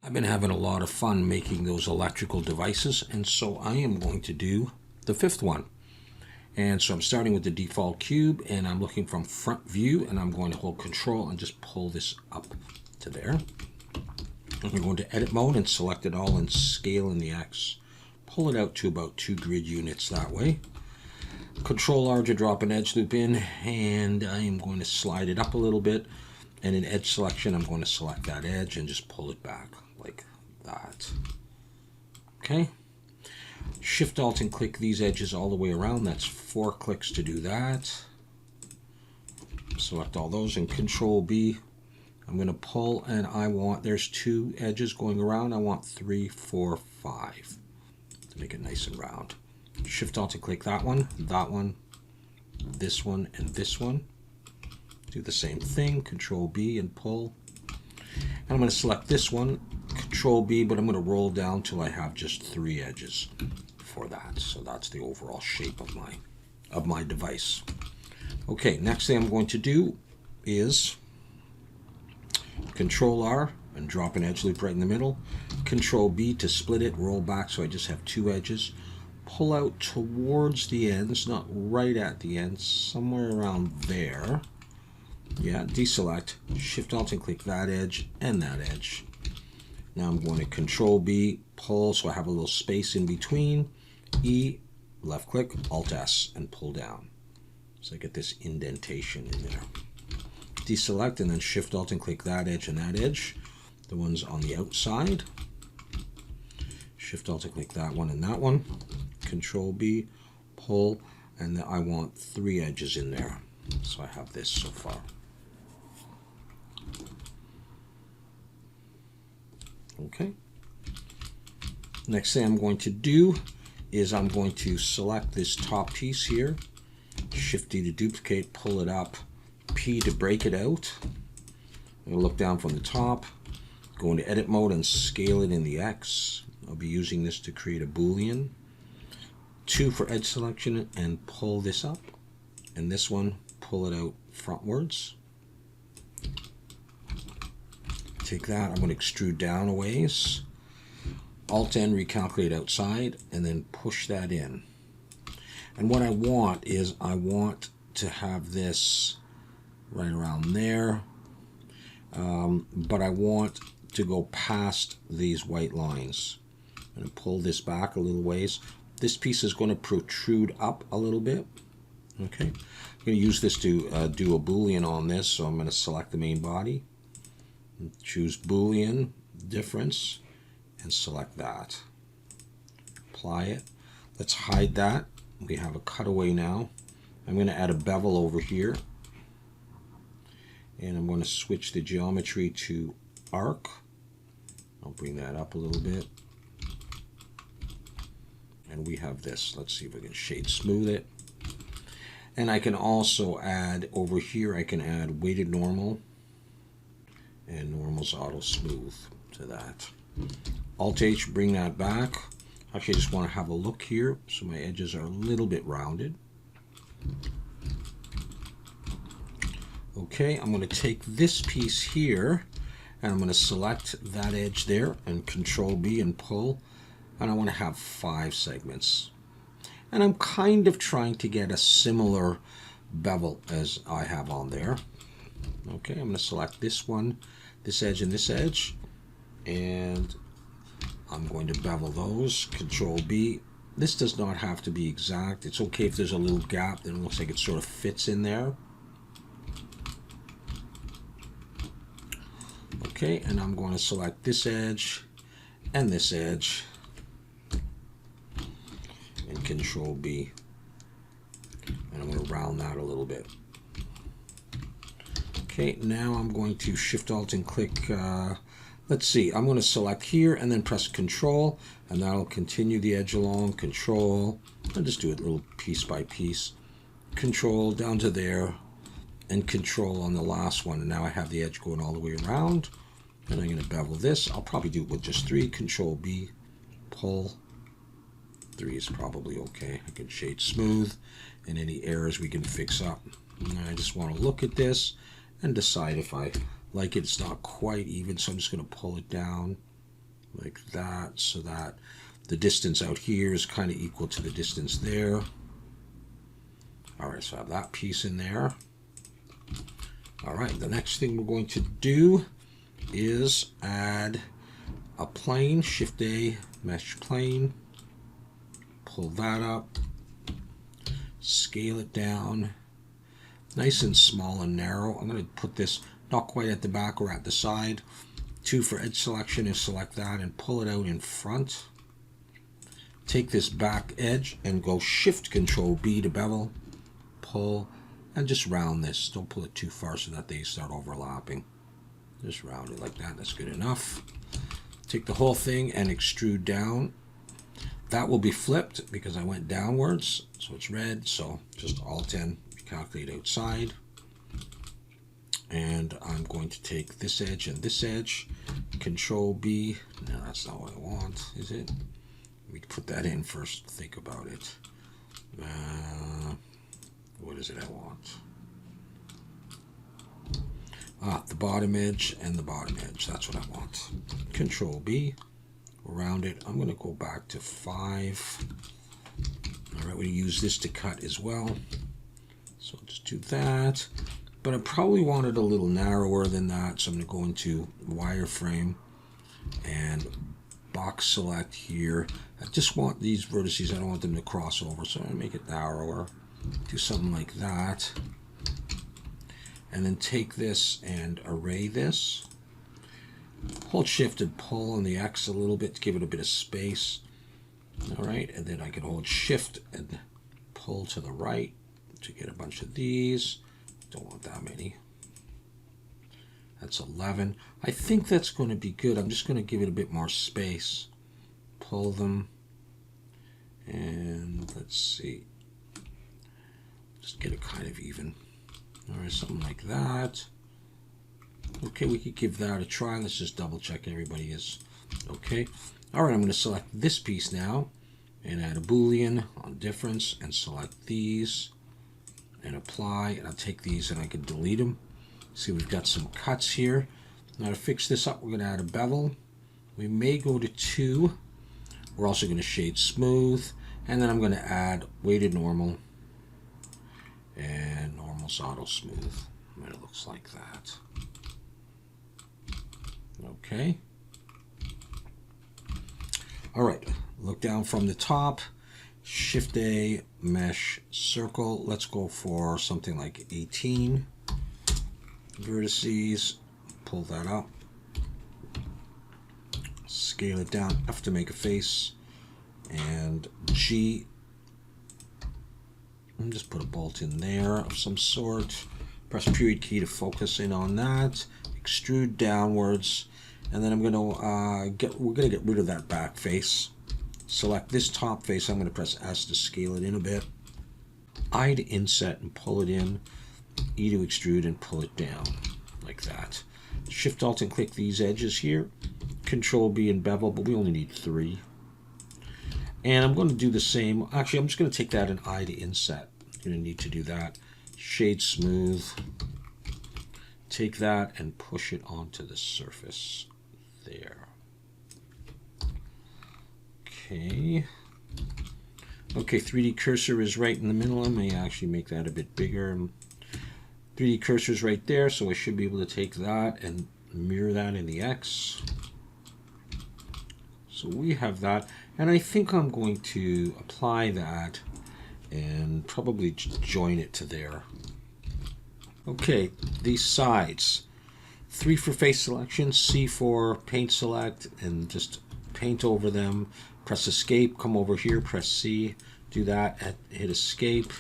I've been having a lot of fun making those electrical devices, and so I am going to do the fifth one. And so I'm starting with the default cube, and I'm looking from front view, and I'm going to hold Control and just pull this up to there. And we're going to edit mode and select it all and scale in the X. Pull it out to about 2 grid units that way. Control R to drop an edge loop in, and I am going to slide it up a little bit. And in edge selection, I'm going to select that edge and just pull it back like that. Okay. Shift Alt and click these edges all the way around. That's 4 clicks to do that. Select all those and Control B. I'm going to pull, and I want, there's 2 edges going around. I want 3, 4, 5 to make it nice and round. Shift Alt and click that one, this one, and this one. Do the same thing, Control B and pull. And I'm going to select this one, Control B, but I'm going to roll down till I have just 3 edges for that. So that's the overall shape of my device. Okay, next thing I'm going to do is Control R and drop an edge loop right in the middle. Control B to split it, roll back so I just have 2 edges. Pull out towards the ends, not right at the ends, somewhere around there. Yeah, deselect, Shift Alt and click that edge and that edge. Now I'm going to Control B, pull so I have a little space in between. E, left click, Alt S and pull down. So I get this indentation in there. Deselect and then Shift Alt and click that edge and that edge. The ones on the outside. Shift Alt and click that one and that one. Control B, pull, and then I want 3 edges in there. So I have this so far. Okay. Next thing I'm going to do is I'm going to select this top piece here. Shift D to duplicate, pull it up. P to break it out. I'm going to look down from the top. Go into edit mode and scale it in the X. I'll be using this to create a Boolean. 2 for edge selection and pull this up. And this one, pull it out frontwards. Take that, I'm going to extrude down a ways. Alt N, recalculate outside, and then push that in. And what I want is I want to have this right around there. But I want to go past these white lines. I'm going to pull this back a little ways. This piece is going to protrude up a little bit. Okay, I'm going to use this to do a Boolean on this, so I'm going to select the main body, choose Boolean difference, and select that. Apply it. Let's hide that. We have a cutaway now. I'm going to add a bevel over here, and I'm going to switch the geometry to arc. I'll bring that up a little bit. And we have this. Let's see if we can shade smooth it. And I can also add over here, I can add weighted normal and normal's auto smooth to that. Alt H, bring that back. Actually, I just want to have a look here so my edges are a little bit rounded. Okay, I'm going to take this piece here and I'm going to select that edge there and Control B and pull. And I want to have 5 segments. And I'm kind of trying to get a similar bevel as I have on there. Okay, I'm going to select this one, this edge and this edge. And I'm going to bevel those. Control B. This does not have to be exact. It's okay if there's a little gap that it looks like it sort of fits in there. Okay, and I'm going to select this edge and this edge. And Control B, and I'm going to round that a little bit. Okay, now I'm going to Shift Alt and click, let's see, I'm going to select here and then press Control, and that'll continue the edge along. Control, I'll just do it a little piece by piece. Control down to there, and Control on the last one, and now I have the edge going all the way around. And I'm going to bevel this. I'll probably do it with just 3. Control B, pull. 3 is probably okay. I can shade smooth, and any errors we can fix up. And I just want to look at this and decide if I like it. It's not quite even, so I'm just going to pull it down like that, so that the distance out here is kind of equal to the distance there. All right, so I have that piece in there. All right, the next thing we're going to do is add a plane, Shift A, mesh plane, pull that up, scale it down, nice and small and narrow. I'm going to put this not quite at the back or at the side. 2 for edge selection is select that and pull it out in front. Take this back edge and go Shift Control B to bevel, pull, and just round this. Don't pull it too far so that they start overlapping. Just round it like that. That's good enough. Take the whole thing and extrude down. That will be flipped because I went downwards, so it's red. So just Alt-N, calculate outside. And I'm going to take this edge and this edge, Control B. No, that's not what I want, is it? Let me put that in first, think about it. What is it I want? The bottom edge and the bottom edge, that's what I want. Control B, round it. I'm going to go back to 5. All right, we're going to use this to cut as well. So I'll just do that. But I probably want it a little narrower than that, so I'm going to go into wireframe and box select here. I just want these vertices, I don't want them to cross over, so I'm going to make it narrower. Do something like that. And then take this and array this. Hold Shift and pull on the X a little bit to give it a bit of space. All right, and then I can hold Shift and pull to the right to get a bunch of these. Don't want that many. That's 11. I think that's going to be good. I'm just going to give it a bit more space. Pull them. And let's see. Just get it kind of even. All right, something like that. Okay, we could give that a try. Let's just double check everybody is okay. All right, I'm going to select this piece now and add a Boolean on difference and select these and apply. And I'll take these and I can delete them. See, we've got some cuts here. Now to fix this up, we're going to add a bevel. We may go to 2. We're also going to shade smooth. And then I'm going to add weighted normal and normal's auto smooth. And it looks like that. Okay. All right, look down from the top, Shift A, mesh circle. Let's go for something like 18 vertices. Pull that up. Scale it down, F to make a face, and G. And just put a bolt in there of some sort. Press period key to focus in on that. Extrude downwards. And then I'm going to we're going to get rid of that back face. Select this top face. I'm going to press S to scale it in a bit. I to inset and pull it in. E to extrude and pull it down like that. Shift Alt and click these edges here. Control B and bevel, but we only need 3. And I'm going to do the same. Actually, I'm just going to take that and I to inset. I'm going to need to do that. Shade smooth. Take that and push it onto the surface there. Okay. Okay, 3D cursor is right in the middle. I may actually make that a bit bigger. 3D cursor is right there, so I should be able to take that and mirror that in the X. So we have that, and I think I'm going to apply that and probably join it to there. Okay, these sides. 3 for face selection, C for paint select, and just paint over them. Press escape, come over here, press C, do that, hit escape.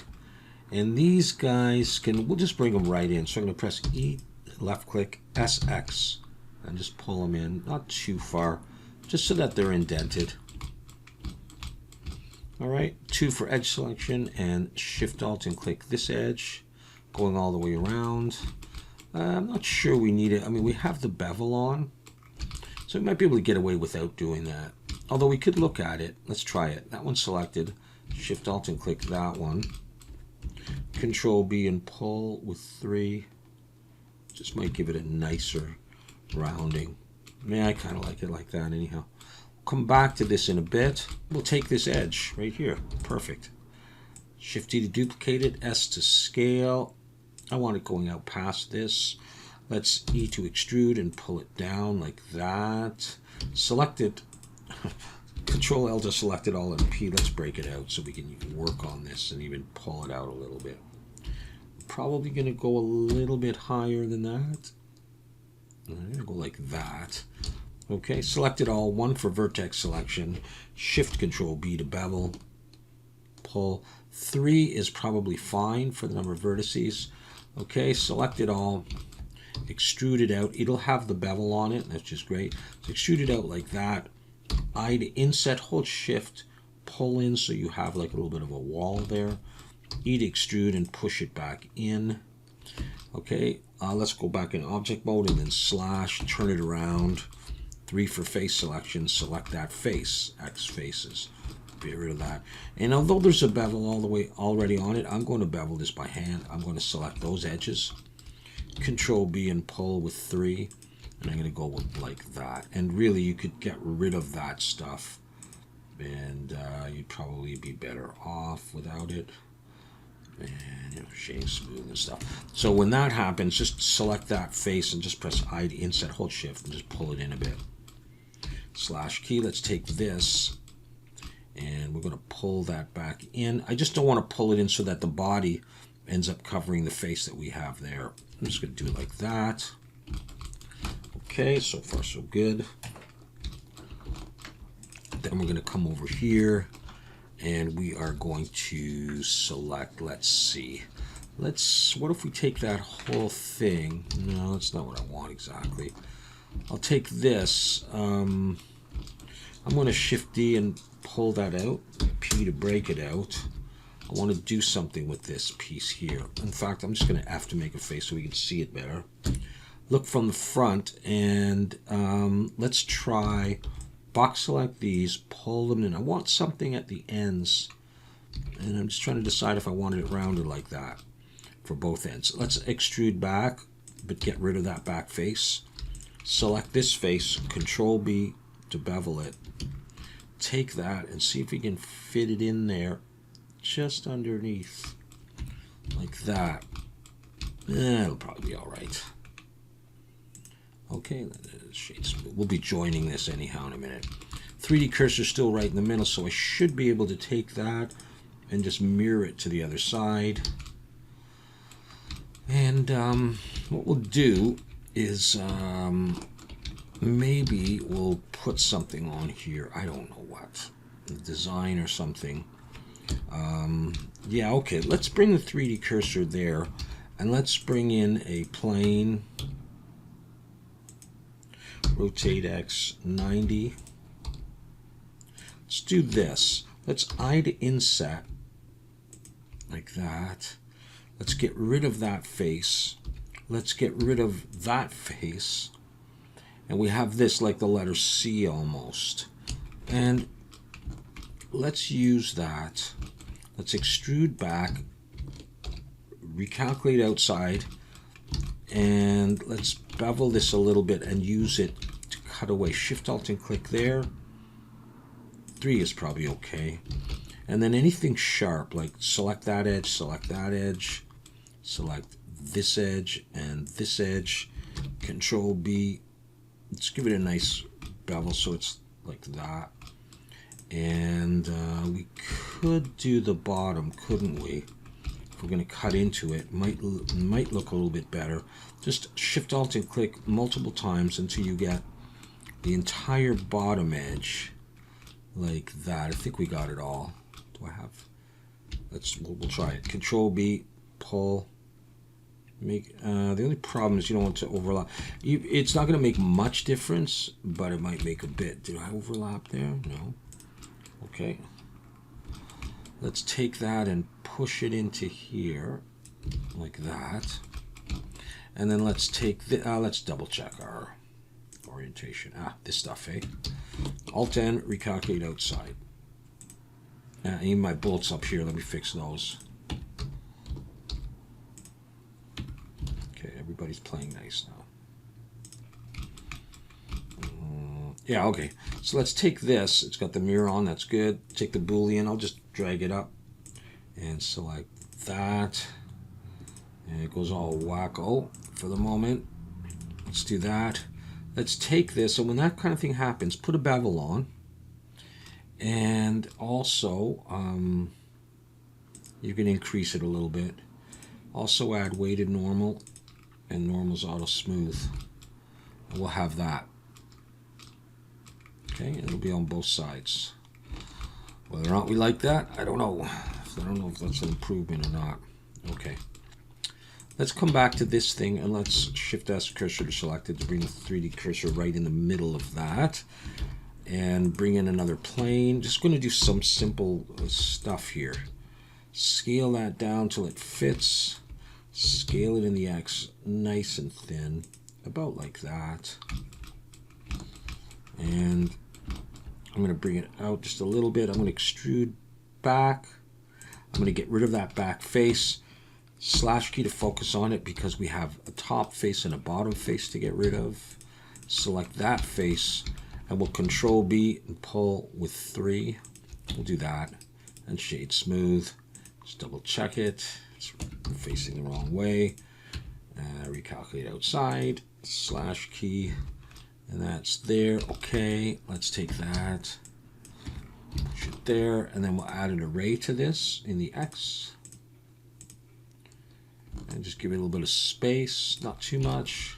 And these guys we'll just bring them right in. So I'm going to press E, left click, SX, and just pull them in, not too far, just so that they're indented. All right, 2 for edge selection, and Shift Alt and click this edge, going all the way around. I'm not sure we need it. I mean, we have the bevel on, so we might be able to get away without doing that. Although we could look at it. Let's try it. That one's selected. Shift Alt and click that one. Control B and pull with 3. Just might give it a nicer rounding. Yeah, I kind of like it like that anyhow. Come back to this in a bit. We'll take this edge right here. Perfect. Shift D to duplicate it, S to scale. I want it going out past this. Let's E to extrude and pull it down like that. Select it. Control L to select it all, and P. Let's break it out so we can even work on this and even pull it out a little bit. Probably going to go a little bit higher than that. I'm going to go like that. Okay, select it all. 1 for vertex selection. Shift Control B to bevel. Pull. 3 is probably fine for the number of vertices. Okay, select it all. Extrude it out. It'll have the bevel on it. That's just great. So extrude it out like that. I to inset, hold shift, pull in so you have like a little bit of a wall there. E to extrude and push it back in. Okay, let's go back in object mode and then slash, turn it around. 3 for face selection, select that face, X faces. Get rid of that. And although there's a bevel all the way already on it, I'm going to bevel this by hand. I'm going to select those edges. Control B and pull with 3. And I'm going to go with like that. And really, you could get rid of that stuff. And you'd probably be better off without it. And, you know, shading smooth and stuff. So when that happens, just select that face and just press I to inset, hold shift, and just pull it in a bit. Slash key. Let's take this. And we're going to pull that back in. I just don't want to pull it in so that the body ends up covering the face that we have there. I'm just going to do it like that. Okay, so far so good. Then we're going to come over here and we are going to select, let's see. What if we take that whole thing? No, that's not what I want exactly. I'll take this. I'm going to Shift D and pull that out. P to break it out. I want to do something with this piece here. In fact, I'm just going to F to make a face so we can see it better. Look from the front and let's try box select these, pull them in. I want something at the ends and I'm just trying to decide if I wanted it rounded like that for both ends. Let's extrude back but get rid of that back face. Select this face, Control B to bevel it. Take that and see if we can fit it in there just underneath like that. It'll probably be all right. Okay, shade smooth. We'll be joining this anyhow in a minute. 3D cursor still right in the middle, so I should be able to take that and just mirror it to the other side. And what we'll do is maybe we'll put something on here. I don't know what. Design or something. Yeah, okay. Let's bring the 3D cursor there. And let's bring in a plane. Rotate X 90. Let's do this. Let's I to inset. Like that. Let's get rid of that face. Let's get rid of that face. And we have this like the letter C almost. And let's use that. Let's extrude back. Recalculate outside. And let's bevel this a little bit and use it to cut away. Shift Alt and click there. 3 is probably okay. And then anything sharp, like select that edge, select this edge and this edge. Control B. Let's give it a nice bevel so it's like that. And we could do the bottom, couldn't we? If we're going to cut into it, might look a little bit better. Just Shift Alt and click multiple times until you get the entire bottom edge like that. I think we got it all. Do I have? We'll try it. Control B, pull. Make the only problem is you don't want to overlap. It's not going to make much difference, but it might make a bit. Did I overlap there? No. Okay. Let's take that and push it into here like that. And then let's take the let's double check our orientation. This stuff, eh? Alt N, recalculate outside. Even my bolts up here, let me fix those. Okay, everybody's playing nice now. Yeah, okay. So let's take this. It's got the mirror on. That's good. Take the Boolean. I'll just drag it up and select that. And it goes all wacko for the moment. Let's do that. Let's take this. And when that kind of thing happens, put a bevel on. And also, you can increase it a little bit. Also add weighted normal and normal's auto smooth. And we'll have that. Okay, it'll be on both sides. Whether or not we like that, I don't know. I don't know if that's an improvement or not. Okay. Let's come back to this thing and let's shift S cursor to selected to bring the 3D cursor right in the middle of that. And bring in another plane. Just going to do some simple stuff here. Scale that down till it fits. Scale it in the X nice and thin. About like that. And I'm going to bring it out just a little bit. I'm going to extrude back. I'm going to get rid of that back face. Slash key to focus on it because we have a top face and a bottom face to get rid of. Select that face and we'll Control B and pull with 3. We'll do that. And shade smooth. Just double check it. It's facing the wrong way. Recalculate outside. Slash key. And that's there. Okay, let's take that, push it there, and then we'll add an array to this in the X. And just give it a little bit of space, not too much.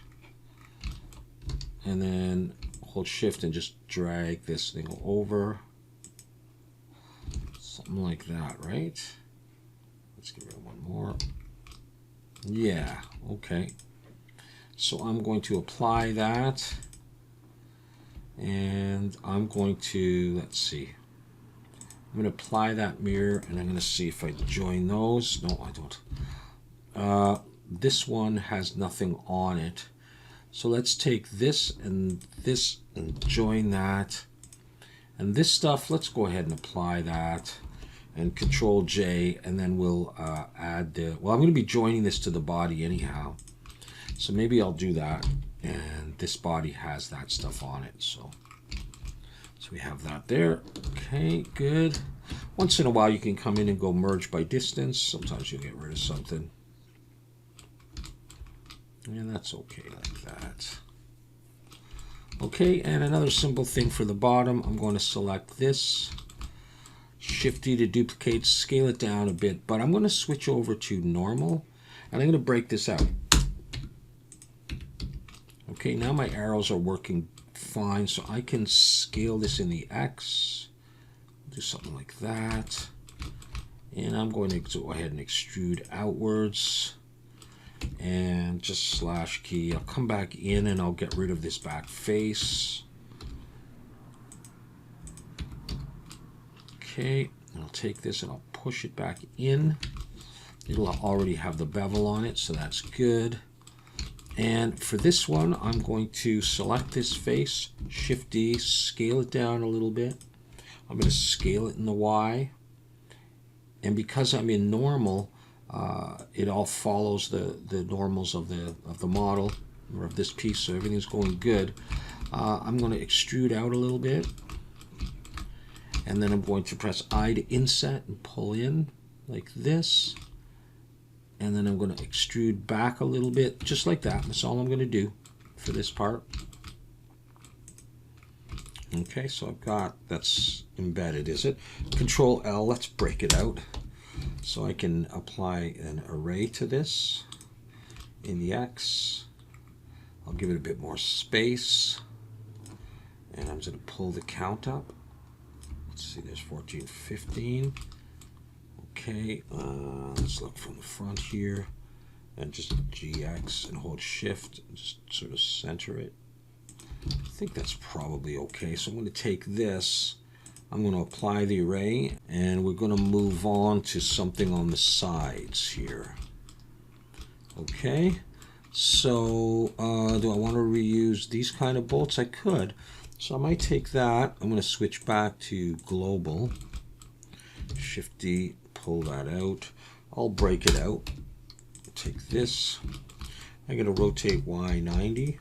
And then hold shift and just drag this thing over. Something like that, right? Let's give it one more. Yeah, okay. So I'm going to apply that. And I'm going to, let's see, I'm going to apply that mirror and I'm going to see if I join those. No, I don't. This one has nothing on it. So let's take this and join that. And this stuff, let's go ahead and apply that and Control J, and then we'll add the, well, I'm going to be joining this to the body anyhow. So maybe I'll do that. And this body has that stuff on it, so we have that there. Okay, good. Once in a while you can come in and go merge by distance. Sometimes you'll get rid of something. And that's okay like that. Okay, and another simple thing for the bottom, I'm going to select this. Shift D to duplicate, scale it down a bit, but I'm going to switch over to normal, and I'm going to break this out. Okay, now my arrows are working fine, so I can scale this in the X. Do something like that. And I'm going to go ahead and extrude outwards. And just slash key. I'll come back in and I'll get rid of this back face. Okay, and I'll take this and I'll push it back in. It'll already have the bevel on it, so that's good. And for this one, I'm going to select this face, Shift D, scale it down a little bit. I'm going to scale it in the Y. And because I'm in normal, it all follows the normals of the model or of this piece, so everything's going good. I'm going to extrude out a little bit. And then I'm going to press I to inset and pull in like this. And then I'm going to extrude back a little bit, just like that. That's all I'm going to do for this part. Okay, so I've got, that's embedded, is it? Control L, let's break it out. So I can apply an array to this in the X. I'll give it a bit more space. And I'm just going to pull the count up. Let's see, there's 14, 15. Okay, let's look from the front here and just GX and hold shift and just sort of center it. I think that's probably okay. So I'm going to take this, I'm going to apply the array, and we're going to move on to something on the sides here. Okay, so do I want to reuse these kind of bolts? I could. So I might take that. I'm going to switch back to global. Shift D, pull that out. I'll break it out. Take this. I'm going to rotate Y 90.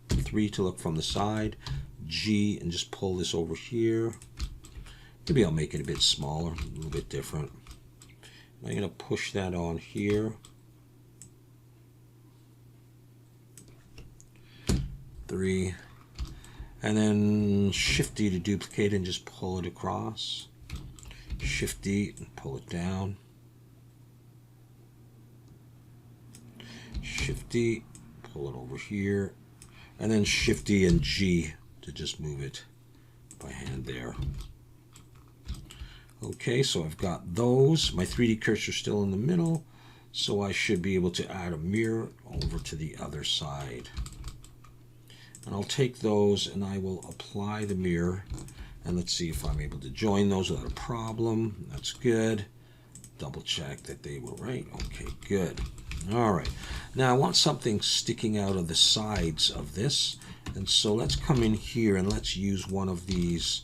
3 to look from the side. G and just pull this over here. Maybe I'll make it a bit smaller, a little bit different. I'm going to push that on here. 3. And then Shift D to duplicate and just pull it across. Shift D and pull it down. Shift D, pull it over here. And then Shift D and G to just move it by hand there. Okay, so I've got those. My 3D cursor is still in the middle, so I should be able to add a mirror over to the other side. And I'll take those and I will apply the mirror, and let's see if I'm able to join those without a problem. That's good. Double check that they were right. Okay, good. All right. Now I want something sticking out of the sides of this, and so let's come in here and let's use one of these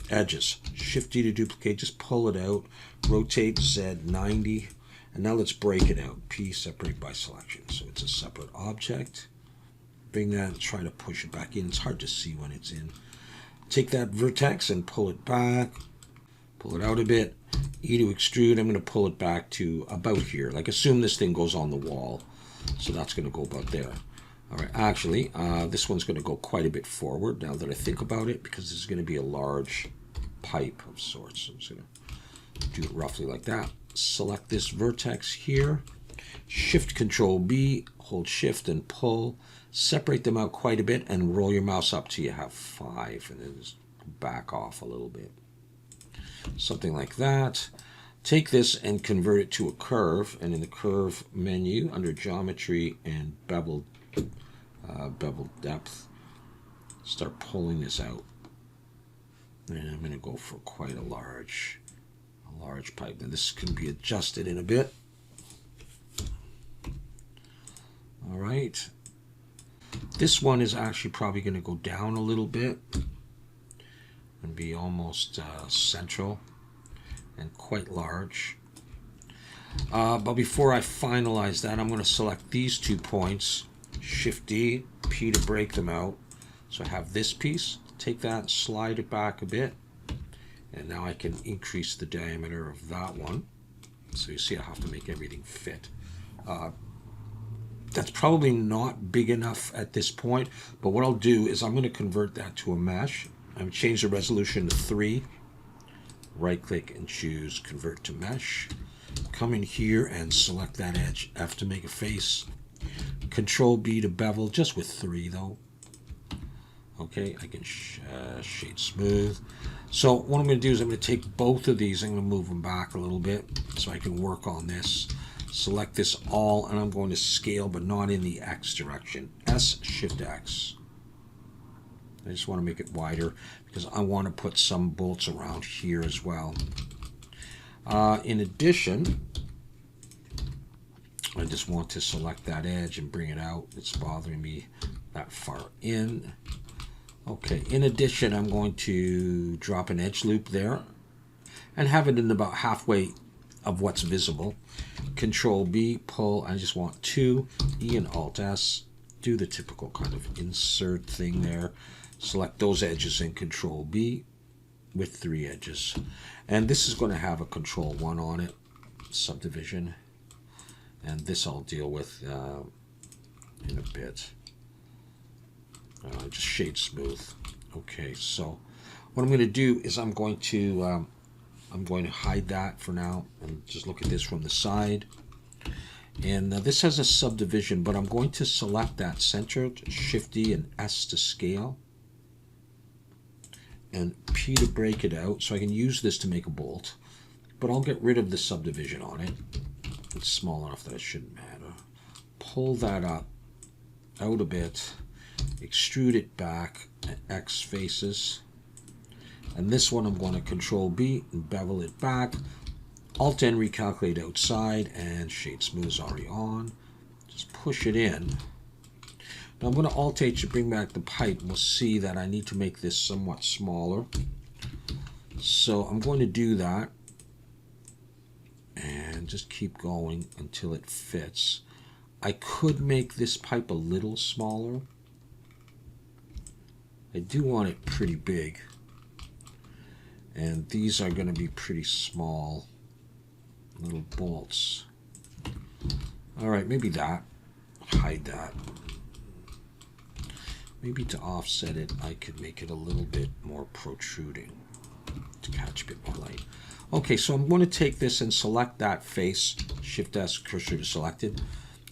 edges. Shift D to duplicate, just pull it out, rotate Z 90, and now let's break it out. P, separate by selection. So it's a separate object. Bring that, try to push it back in. It's hard to see when it's in. Take that vertex and pull it back, pull it out a bit. E to extrude, I'm going to pull it back to about here. Like, assume this thing goes on the wall. So that's going to go about there. All right, actually, this one's going to go quite a bit forward now that I think about it, because this is going to be a large pipe of sorts. So I'm just going to do it roughly like that. Select this vertex here. Shift Control B, hold Shift and pull. Separate them out quite a bit and roll your mouse up till you have 5, and then just back off a little bit. Something like that. Take this and convert it to a curve, and in the curve menu under Geometry and Bevel Depth, start pulling this out. And I'm going to go for quite a large pipe. Now this can be adjusted in a bit. All right. This one is actually probably going to go down a little bit and be almost central and quite large. But before I finalize that, I'm going to select these 2 points, Shift D, P to break them out. So I have this piece, take that, slide it back a bit, and now I can increase the diameter of that one. So you see I have to make everything fit. That's probably not big enough at this point, but what I'll do is I'm going to convert that to a mesh. I'm going to change the resolution to 3. Right click and choose Convert to Mesh. Come in here and select that edge F to make a face. Control B to bevel, just with 3 though. Okay, I can shade smooth. So what I'm going to do is I'm going to take both of these, I'm going to move them back a little bit so I can work on this. Select this all, and I'm going to scale, but not in the X direction. S, Shift X. I just want to make it wider because I want to put some bolts around here as well. In addition, I just want to select that edge and bring it out. It's bothering me that far in. Okay, in addition, I'm going to drop an edge loop there and have it in about halfway of what's visible. Control B, pull. I just want 2. E and Alt S. Do the typical kind of insert thing there. Select those edges and Control B with 3 edges. And this is going to have a Control 1 on it, subdivision. And this I'll deal with in a bit. Just shade smooth. Okay, so what I'm going to do is I'm going to hide that for now and just look at this from the side. And this has a subdivision, but I'm going to select that centered, Shift D and S to scale, and P to break it out, so I can use this to make a bolt, but I'll get rid of the subdivision on it. It's small enough that it shouldn't matter. Pull that up, out a bit, extrude it back at X faces. And this one I'm going to Control B and bevel it back. Alt N, recalculate outside, and shade smooth is already on. Just push it in. Now I'm going to Alt H to bring back the pipe. We'll see that I need to make this somewhat smaller. So I'm going to do that and just keep going until it fits. I could make this pipe a little smaller. I do want it pretty big. And these are going to be pretty small little bolts. All right, maybe that. Hide that. Maybe to offset it, I could make it a little bit more protruding to catch a bit more light. Okay, so I'm going to take this and select that face, Shift S, cursor to selected,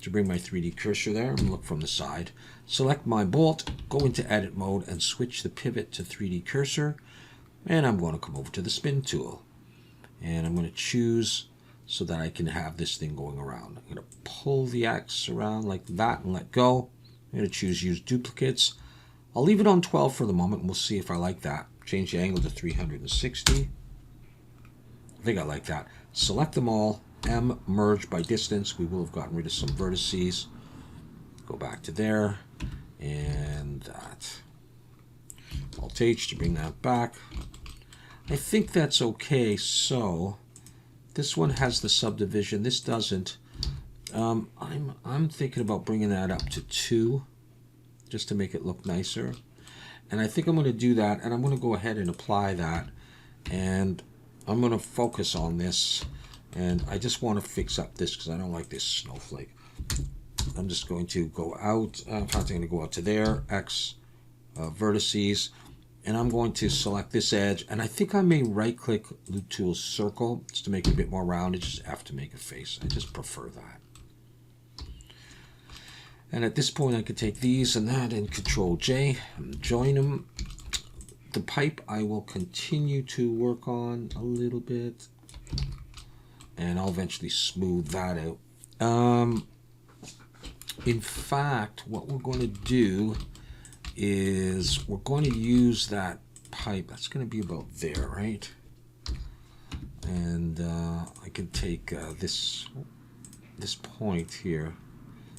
to bring my 3D cursor there and look from the side. Select my bolt, go into edit mode and switch the pivot to 3D cursor. And I'm going to come over to the spin tool. And I'm going to choose so that I can have this thing going around. I'm going to pull the X around like that and let go. I'm going to choose use duplicates. I'll leave it on 12 for the moment and we'll see if I like that. Change the angle to 360. I think I like that. Select them all. M, merge by distance. We will have gotten rid of some vertices. Go back to there. And that. Alt H to bring that back. I think that's okay. So this one has the subdivision. This doesn't. I'm thinking about bringing that up to 2 just to make it look nicer. And I think I'm going to do that, and I'm going to go ahead and apply that. And I'm going to focus on this. And I just want to fix up this because I don't like this snowflake. I'm just going to go out. In fact, I'm going to go out to there, X, vertices. And I'm going to select this edge, and I think I may right-click Loop Tool Circle just to make it a bit more rounded. Just F to make a face. I just prefer that. And at this point, I could take these and that and Control J and join them. The pipe I will continue to work on a little bit, and I'll eventually smooth that out. In fact, what we're going to do is we're going to use that pipe. That's going to be about there, right? And I can take this point here,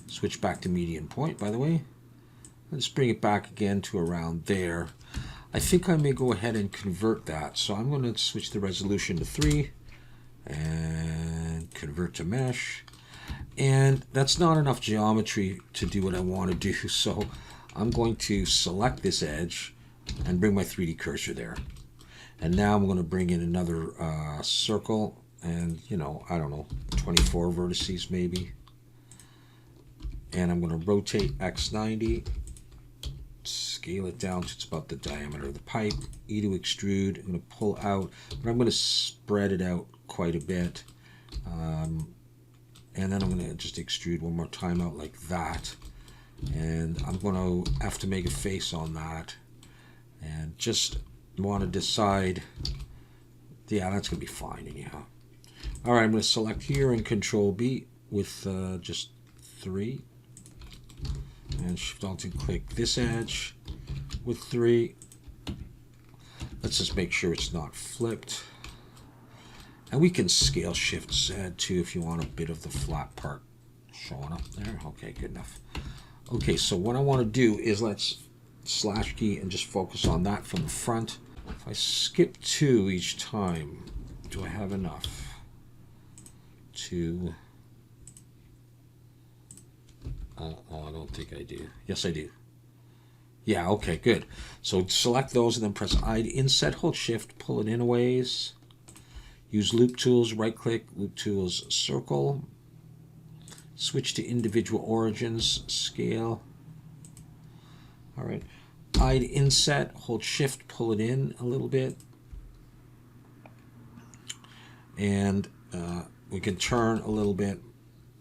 switch back to median point, by the way. Let's bring it back again to around there. I think I may go ahead and convert that. So I'm going to switch the resolution to 3 and convert to mesh. And that's not enough geometry to do what I want to do. So I'm going to select this edge and bring my 3D cursor there. And now I'm going to bring in another circle and, you know, I don't know, 24 vertices maybe. And I'm going to rotate X90, scale it down to it's about the diameter of the pipe. E to extrude. I'm going to pull out, but I'm going to spread it out quite a bit. And then I'm going to just extrude one more time out like that. And I'm going to have to make a face on that and just want to decide, yeah, that's going to be fine anyhow. All right, I'm going to select here and Control B with just 3 and Shift Alt and click this edge with 3. Let's just make sure it's not flipped. And we can scale Shift Z too if you want a bit of the flat part showing up there. Okay, good enough. Okay, so what I want to do is let's slash key and just focus on that from the front. If I skip 2 each time, do I have enough to... oh, I don't think I do. Yes, I do. Yeah, okay, good. So select those and then press I to inset, hold Shift, pull it in a ways. Use Loop Tools, right-click, Loop Tools, Circle. Switch to individual origins, scale. All right. I to inset, hold Shift, pull it in a little bit. And we can turn a little bit.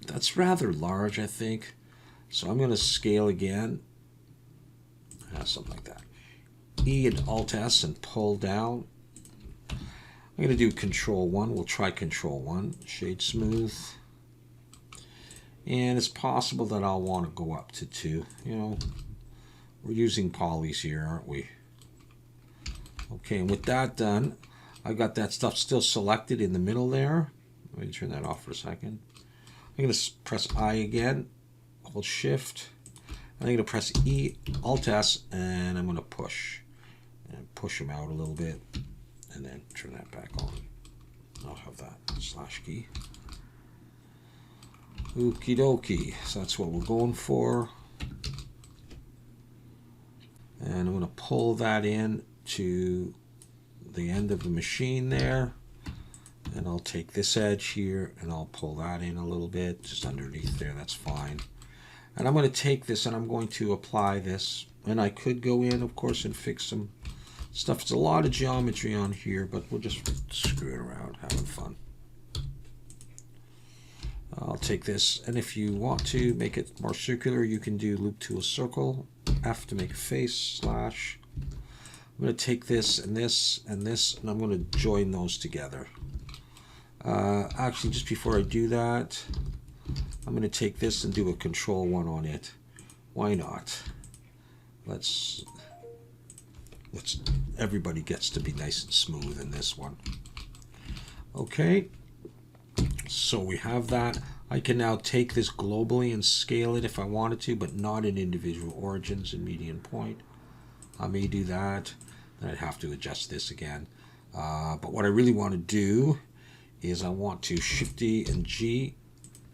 That's rather large, I think. So I'm going to scale again. Something like that. E and Alt S and pull down. I'm going to do Control 1. We'll try Control 1. Shade Smooth. And it's possible that I'll want to go up to 2. You know, we're using polys here, aren't we? Okay, and with that done, I've got that stuff still selected in the middle there. Let me turn that off for a second. I'm going to press I again, hold Shift. I'm going to press E, Alt S, and I'm going to push. And push them out a little bit, and then turn that back on. I'll have that slash key. Okie dokie, so that's what we're going for. And I'm going to pull that in to the end of the machine there. And I'll take this edge here and I'll pull that in a little bit, just underneath there, that's fine. And I'm going to take this and I'm going to apply this. And I could go in, of course, and fix some stuff. It's a lot of geometry on here, but we'll just screw it around, having fun. I'll take this, and if you want to make it more circular, you can do loop to a circle, F to make a face, slash. I'm going to take this and this and this, and I'm going to join those together. Actually, just before I do that, I'm going to take this and do a control 1 on it. Why not? Let's everybody gets to be nice and smooth in this one. Okay, so we have that. I can now take this globally and scale it if I wanted to, but not in individual origins and median point. I may do that, then I'd have to adjust this again. But what I really want to do is I want to Shift D and G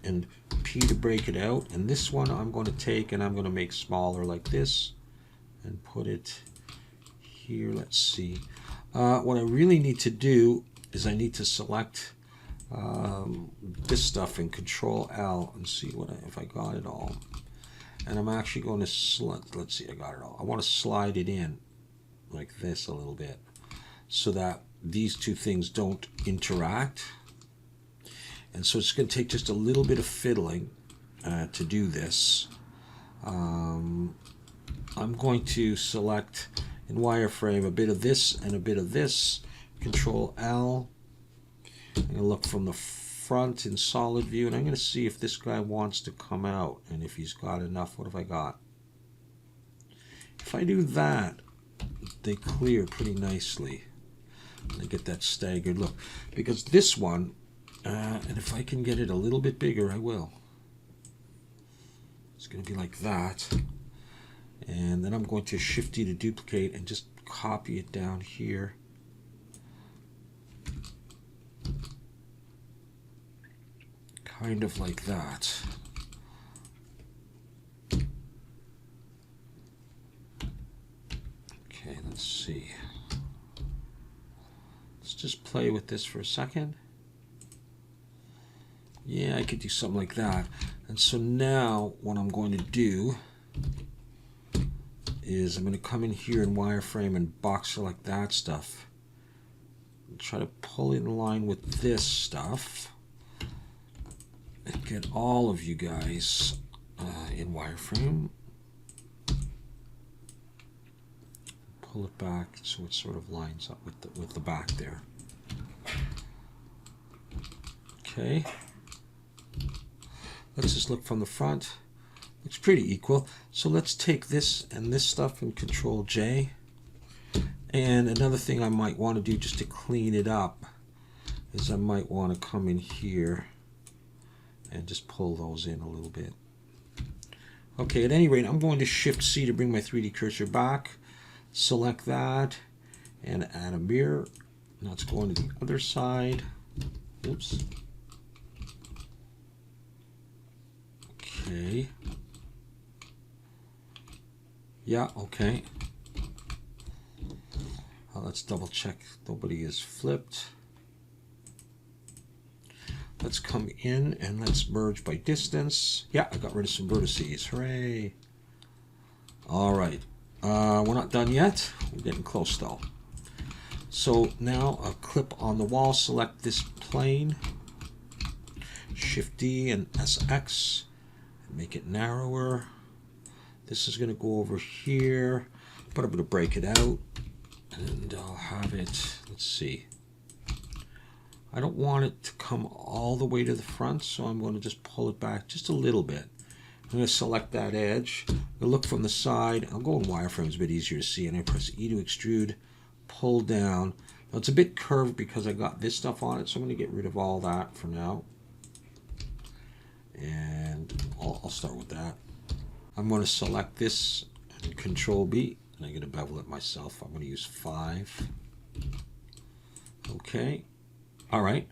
and P to break it out. And this one I'm going to take and I'm going to make smaller like this and put it here. Let's see. What I really need to do is I need to select this stuff and Control L and see what if I got it all. And I'm actually going to let's see, I got it all. I want to slide it in like this a little bit so that these two things don't interact. And so it's going to take just a little bit of fiddling to do this. I'm going to select in wireframe a bit of this and a bit of this. Control L. I'm going to look from the front in solid view, and I'm going to see if this guy wants to come out, and if he's got enough. What have I got? If I do that, they clear pretty nicely. And I get that staggered look. Because this one, and if I can get it a little bit bigger, I will. It's going to be like that. And then I'm going to Shift D to duplicate and just copy it down here. Kind of like that. Okay, let's see. Let's just play with this for a second. Yeah, I could do something like that. And so now what I'm going to do is I'm going to come in here in wireframe and box select that stuff. And try to pull it in line with this stuff. And get all of you guys in wireframe. Pull it back so it sort of lines up with the back there. Okay. Let's just look from the front. Looks pretty equal. So let's take this and this stuff and Control J. And another thing I might want to do just to clean it up is I might want to come in here and just pull those in a little bit. Okay, at any rate, I'm going to Shift C to bring my 3D cursor back. Select that and add a mirror. Now it's going to the other side. Oops. Okay. Yeah, okay. Let's double check nobody is flipped. Let's come in and let's merge by distance. Yeah, I got rid of some vertices. Hooray. All right. We're not done yet. We're getting close though. So now a clip on the wall. Select this plane. Shift D and SX. And make it narrower. This is going to go over here. But I'm going to break it out. And I'll have it, let's see. I don't want it to come all the way to the front, so I'm going to just pull it back just a little bit. I'm going to select that edge. I look from the side. I'll go in wireframe, it's a bit easier to see, and I press E to extrude, pull down. Now it's a bit curved because I got this stuff on it, so I'm going to get rid of all that for now. And I'll start with that. I'm going to select this and Control B, and I'm going to bevel it myself. I'm going to use 5. Okay. All right,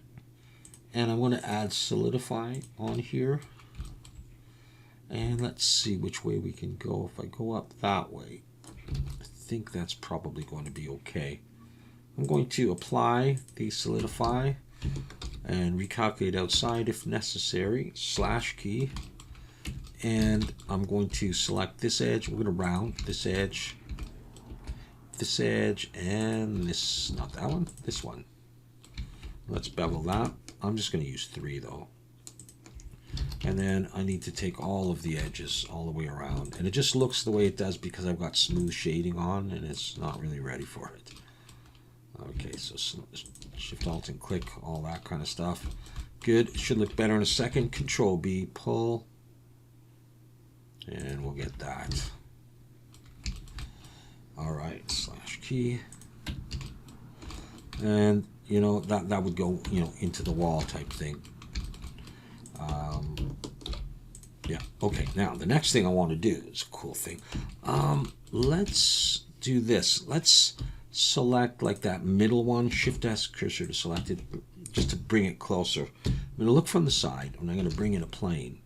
and I'm going to add solidify on here, and let's see which way we can go. If I go up that way, I think that's probably going to be okay. I'm going to apply the solidify and recalculate outside if necessary, slash key, and I'm going to select this edge. We're going to round this edge, and this, not that one, this one. Let's bevel that. I'm just going to use 3 though. And then I need to take all of the edges all the way around. And it just looks the way it does because I've got smooth shading on and it's not really ready for it. Okay, so Shift Alt and click, all that kind of stuff. Good, it should look better in a second. Control B, pull, and we'll get that. All right, slash key. And you know, that would go, you know, into the wall type thing. Yeah, okay, now the next thing I want to do is a cool thing. Let's do this. Let's select like that middle one, Shift S, cursor to select it, just to bring it closer. I'm going to look from the side, and I'm going to bring in a plane.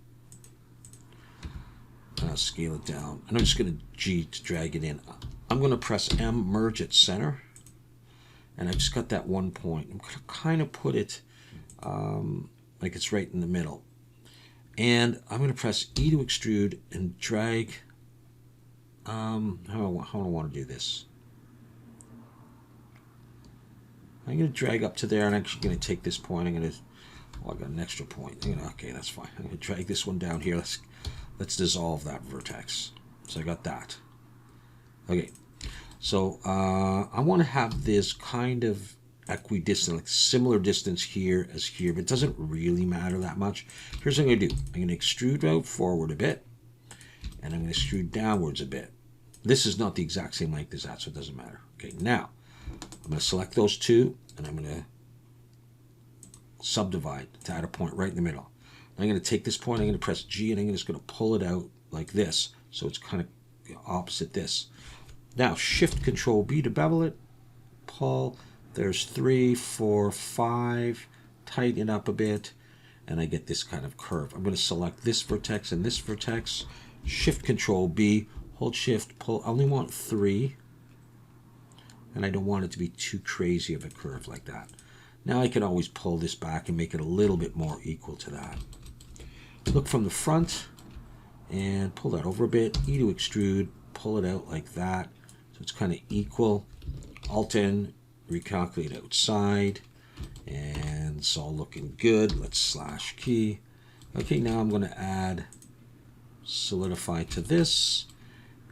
Scale it down, and I'm just going to G to drag it in. I'm going to press M, merge at center, and I've just got that 1 point. I'm going to kind of put it like it's right in the middle. And I'm going to press E to extrude and drag. How do I want to do this? I'm going to drag up to there, and I'm actually going to take this point. I'm going to, well, I got an extra point. Okay, that's fine. I'm going to drag this one down here. Let's dissolve that vertex. So I got that. Okay, so I want to have this kind of equidistant, like similar distance here as here, but it doesn't really matter that much. Here's what I'm going to do. I'm going to extrude out forward a bit, and I'm going to extrude downwards a bit. This is not the exact same length as that, so it doesn't matter. Okay, now I'm going to select those two, and I'm going to subdivide to add a point right in the middle. I'm going to take this point, I'm going to press G, and I'm just going to pull it out like this, so it's kind of opposite this. Now Shift Control B to bevel it, pull. There's 3, 4, 5, tighten it up a bit, and I get this kind of curve. I'm going to select this vertex and this vertex, Shift Control B, hold Shift, pull. I only want 3, and I don't want it to be too crazy of a curve like that. Now I can always pull this back and make it a little bit more equal to that. Look from the front and pull that over a bit, E to extrude, pull it out like that, so it's kind of equal. Alt N, recalculate outside, and it's all looking good. Let's slash key. Okay, now I'm going to add solidify to this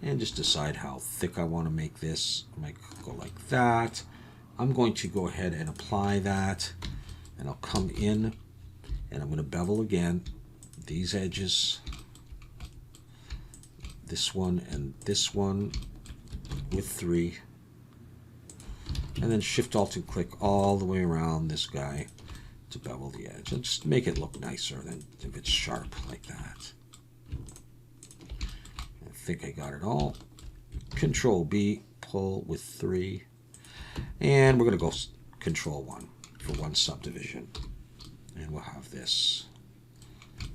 and just decide how thick I want to make this. I might go like that. I'm going to go ahead and apply that, and I'll come in and I'm going to bevel again these edges, this one and this one with 3. And then Shift Alt and click all the way around this guy to bevel the edge. And just make it look nicer than if it's sharp like that. I think I got it all. Control B, pull with 3. And we're going to go Control 1 for one subdivision. And we'll have this.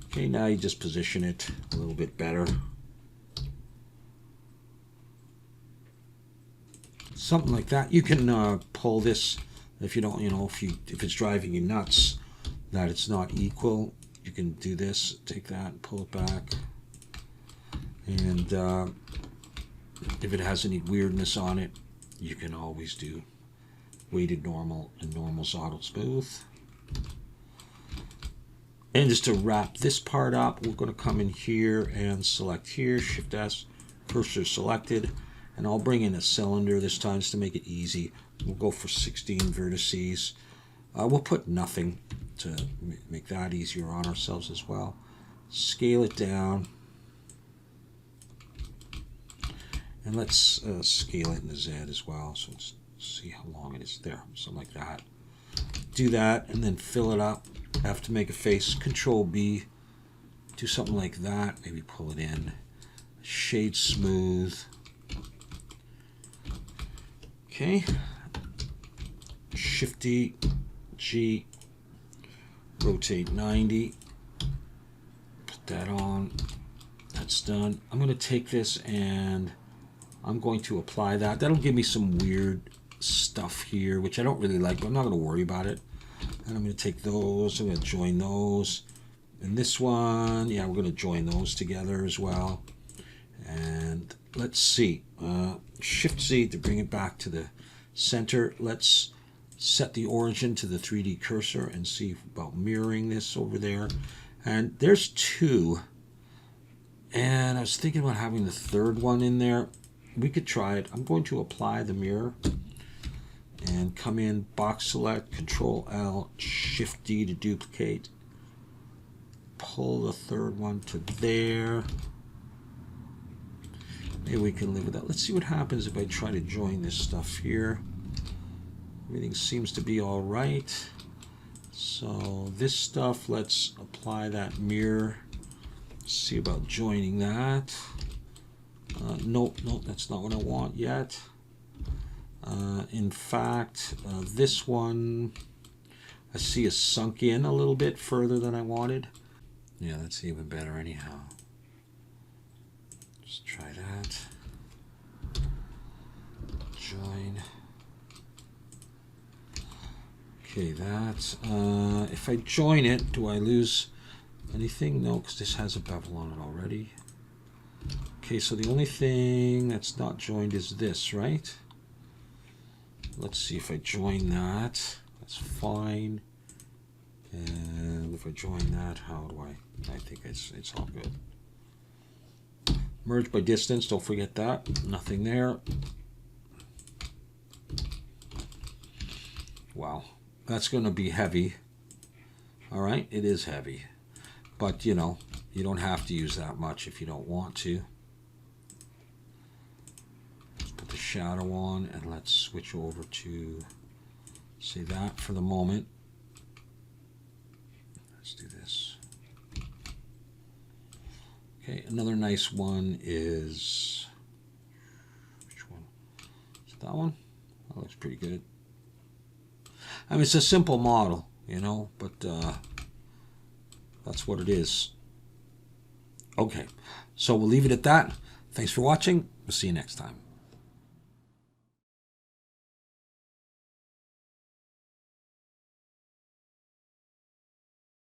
Okay, now you just position it a little bit better. Something like that. You can pull this if you don't, you know, if it's driving you nuts that it's not equal. You can do this, take that, and pull it back. And if it has any weirdness on it, you can always do weighted normal and normal's auto smooth. And just to wrap this part up, we're going to come in here and select here, Shift S, cursor selected, and I'll bring in a cylinder this time just to make it easy. We'll go for 16 vertices. We'll put nothing to make that easier on ourselves as well. Scale it down. And let's scale it in the Z as well, so let's see how long it is there, something like that. Do that, and then fill it up. I have to make a face, Control B, do something like that, maybe pull it in. Shade smooth. Okay. Shift D, G, rotate 90. Put that on. That's done. I'm going to take this and I'm going to apply that. That'll give me some weird stuff here, which I don't really like, but I'm not going to worry about it. And I'm going to take those, I'm going to join those. And this one, yeah, we're going to join those together as well. And let's see, Shift-Z to bring it back to the center. Let's set the origin to the 3D cursor and see about mirroring this over there. And there's two. And I was thinking about having the third one in there. We could try it. I'm going to apply the mirror and come in, box select, Control L, Shift D to duplicate. Pull the third one to there. Maybe we can live with that. Let's see what happens if I try to join this stuff here. Everything seems to be all right. So this stuff, let's apply that mirror. See about joining that. Nope, that's not what I want yet. In fact, this one I see is sunk in a little bit further than I wanted. Yeah, that's even better anyhow. Just try that. Join. Okay, that. If I join it, do I lose anything? No, because this has a bevel on it already. Okay, so the only thing that's not joined is this, right? Let's see if I join that. That's fine. And if I join that, how do I think it's all good. Merge by distance, don't forget that. Nothing there. Wow, that's going to be heavy. All right, it is heavy. But, you know, you don't have to use that much if you don't want to. Let's put the shadow on and let's switch over to, say, that for the moment. Let's do this. Okay, another nice one is, which one? Is it that one? That looks pretty good. I mean, it's a simple model, you know, but that's what it is. Okay, so we'll leave it at that. Thanks for watching. We'll see you next time.